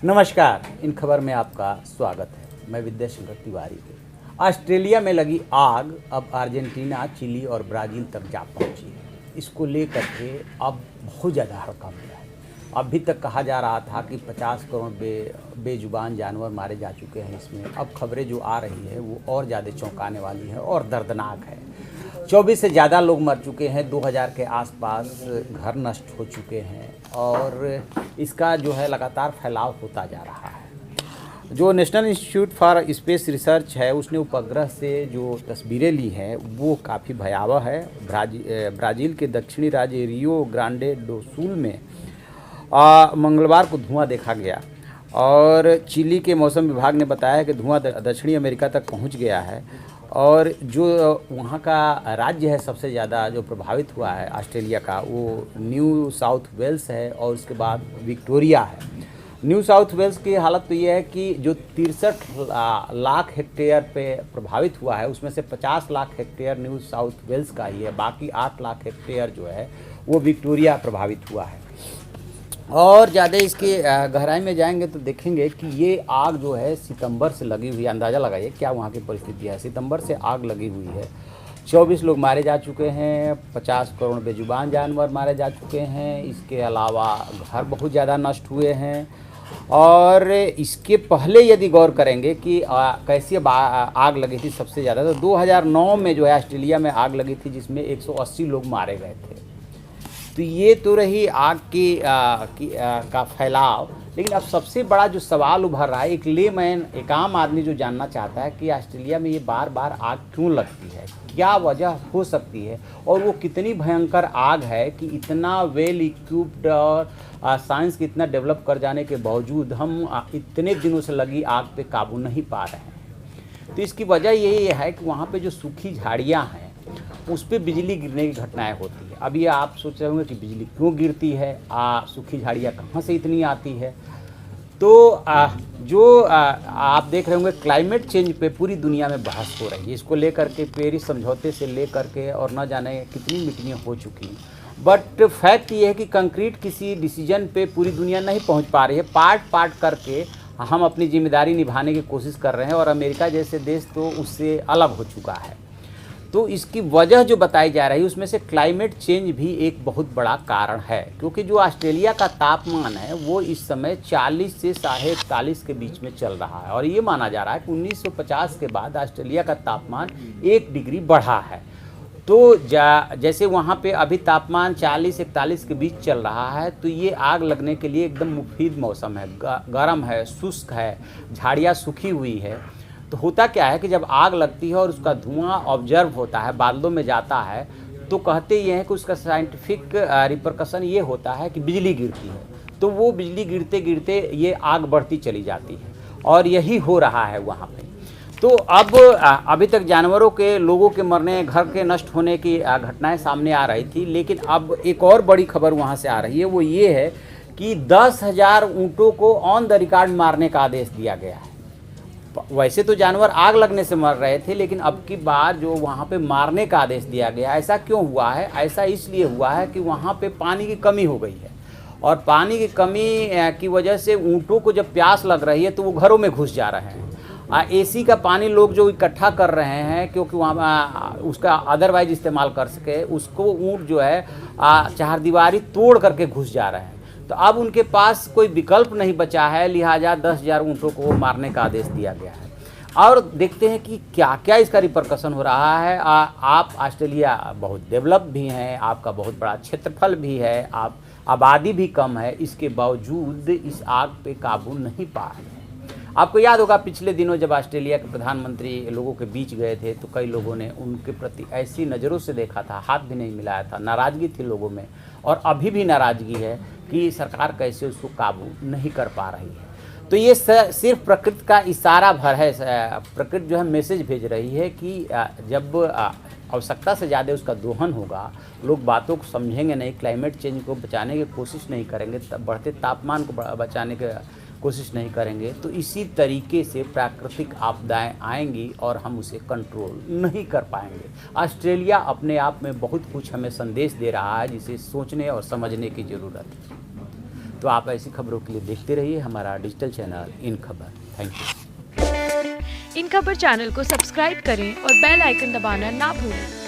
नमस्कार। इन खबर में आपका स्वागत है। मैं विद्या शंकर तिवारी। ऑस्ट्रेलिया में लगी आग अब अर्जेंटीना, चिली और ब्राज़ील तक जा पहुंची है। इसको लेकर के अब बहुत ज़्यादा हड़कंप है। अभी तक कहा जा रहा था कि 50 करोड़ बेजुबान जानवर मारे जा चुके हैं इसमें। अब खबरें जो आ रही है वो और ज़्यादा चौंकाने वाली है और दर्दनाक है। 24 से ज़्यादा लोग मर चुके हैं, 2000 के आसपास घर नष्ट हो चुके हैं और इसका जो है लगातार फैलाव होता जा रहा है। जो national institute for space research है उसने उपग्रह से जो तस्वीरें ली हैं वो काफ़ी भयावह है। ब्राज़ील के दक्षिणी राज्य रियो ग्रांडे डो सुल में मंगलवार को धुआं देखा गया और चिली के मौसम विभाग ने बताया कि धुआं दक्षिणी अमेरिका तक पहुंच गया है। और जो वहाँ का राज्य है सबसे ज़्यादा जो प्रभावित हुआ है ऑस्ट्रेलिया का, वो न्यू साउथ वेल्स है और उसके बाद विक्टोरिया है। न्यू साउथ वेल्स की हालत तो ये है कि जो 63 लाख हेक्टेयर पे प्रभावित हुआ है उसमें से 50 lakh hectare new South Wales का ही है, बाकी 8 लाख हेक्टेयर जो है वो विक्टोरिया प्रभावित हुआ है। और ज़्यादा इसकी गहराई में जाएंगे तो देखेंगे कि ये आग जो है सितंबर से लगी हुई है। अंदाज़ा लगाइए क्या वहाँ की परिस्थिति है। सितंबर से आग लगी हुई है। 24 लोग मारे जा चुके हैं, 50 करोड़ बेजुबान जानवर मारे जा चुके हैं। इसके अलावा घर बहुत ज़्यादा नष्ट हुए हैं। और इसके पहले यदि गौर करेंगे कि कैसी आग लगी थी सबसे ज़्यादा, तो 2009 में जो है ऑस्ट्रेलिया में आग लगी थी जिसमें 180 लोग मारे गए थे। तो ये तो रही आग का फैलाव। लेकिन अब सबसे बड़ा जो सवाल उभर रहा है, एक लेमैन, एक आम आदमी जो जानना चाहता है कि ऑस्ट्रेलिया में ये बार बार आग क्यों लगती है, क्या वजह हो सकती है और वो कितनी भयंकर आग है कि इतना वेल इक्विप्ड और साइंस के इतना डेवलप कर जाने के बावजूद हम इतने दिनों से लगी आग पे काबू नहीं पा रहे हैं। तो इसकी वजह यही है कि वहाँ पे जो सूखी झाड़ियाँ हैं उस पर बिजली गिरने की घटनाएं होती है। अब ये आप सोच रहे होंगे कि बिजली क्यों गिरती है, सूखी झाड़ियाँ कहाँ से इतनी आती है। तो आप देख रहे होंगे क्लाइमेट चेंज पे पूरी दुनिया में बहस हो रही है। इसको लेकर के पेरिस समझौते से लेकर के और न जाने कितनी मीटिंगें हो चुकी। बट फैक्ट ये है कि कंक्रीट किसी डिसीजन पे पूरी दुनिया नहीं पहुंच पा रही है। पार्ट करके हम अपनी जिम्मेदारी निभाने की कोशिश कर रहे हैं और अमेरिका जैसे देश तो उससे अलग हो चुका है। तो इसकी वजह जो बताई जा रही है उसमें से क्लाइमेट चेंज भी एक बहुत बड़ा कारण है, क्योंकि जो ऑस्ट्रेलिया का तापमान है वो इस समय 40 से 41.5 के बीच में चल रहा है। और ये माना जा रहा है कि 1950 के बाद ऑस्ट्रेलिया का तापमान 1 डिग्री बढ़ा है। तो जैसे वहाँ पे अभी तापमान 40-41 के बीच चल रहा है, तो ये आग लगने के लिए एकदम मुफीद मौसम है। गर्म है, शुष्क है, झाड़ियाँ सूखी हुई है। तो होता क्या है कि जब आग लगती है और उसका धुआं ऑब्जर्व होता है, बादलों में जाता है, तो कहते ये हैं कि उसका साइंटिफिक रिपरकशन ये होता है कि बिजली गिरती है। तो वो बिजली गिरते गिरते ये आग बढ़ती चली जाती है और यही हो रहा है वहाँ पे। तो अब अभी तक जानवरों के, लोगों के मरने, घर के नष्ट होने की घटनाएं सामने आ रही थी। लेकिन अब एक और बड़ी खबर वहाँ से आ रही है, वो ये है कि 10,000 ऊँटों को ऑन द रिकॉर्ड मारने का आदेश दिया गया है। वैसे तो जानवर आग लगने से मर रहे थे, लेकिन अब की बार जो वहाँ पे मारने का आदेश दिया गया। ऐसा क्यों हुआ है? ऐसा इसलिए हुआ है कि वहाँ पे पानी की कमी हो गई है और पानी की कमी की वजह से ऊँटों को जब प्यास लग रही है तो वो घरों में घुस जा रहे हैं। एसी का पानी लोग जो इकट्ठा कर रहे हैं क्योंकि वहाँ उसका अदरवाइज इस्तेमाल कर सके, उसको ऊँट जो है चारदीवारी तोड़ करके घुस जा रहे हैं। तो अब उनके पास कोई विकल्प नहीं बचा है, लिहाजा 10,000 ऊँटों को मारने का आदेश दिया गया है। और देखते हैं कि क्या क्या इसका रिपरकशन हो रहा है। आप ऑस्ट्रेलिया बहुत डेवलप भी हैं, आपका बहुत बड़ा क्षेत्रफल भी है, आप आबादी भी कम है, इसके बावजूद इस आग पे काबू नहीं पा रहे हैं। आपको याद होगा पिछले दिनों जब ऑस्ट्रेलिया के प्रधानमंत्री लोगों के बीच गए थे तो कई लोगों ने उनके प्रति ऐसी नज़रों से देखा था, हाथ भी नहीं मिलाया था, नाराज़गी थी लोगों में और अभी भी नाराज़गी है कि सरकार कैसे उसको काबू नहीं कर पा रही है। तो ये सिर्फ प्रकृति का इशारा भर है। प्रकृति जो है मैसेज भेज रही है कि जब आवश्यकता से ज़्यादा उसका दोहन होगा, लोग बातों को समझेंगे नहीं, क्लाइमेट चेंज को बचाने की कोशिश नहीं करेंगे, बढ़ते तापमान को बचाने की कोशिश नहीं करेंगे, तो इसी तरीके से प्राकृतिक आपदाएं आएंगी और हम उसे कंट्रोल नहीं कर पाएंगे। ऑस्ट्रेलिया अपने आप में बहुत कुछ हमें संदेश दे रहा है जिसे सोचने और समझने की ज़रूरत है। तो आप ऐसी खबरों के लिए देखते रहिए हमारा डिजिटल चैनल इन खबर। Thank you. इन खबर चैनल को सब्सक्राइब करें और बेल आइकन दबाना ना भूलें।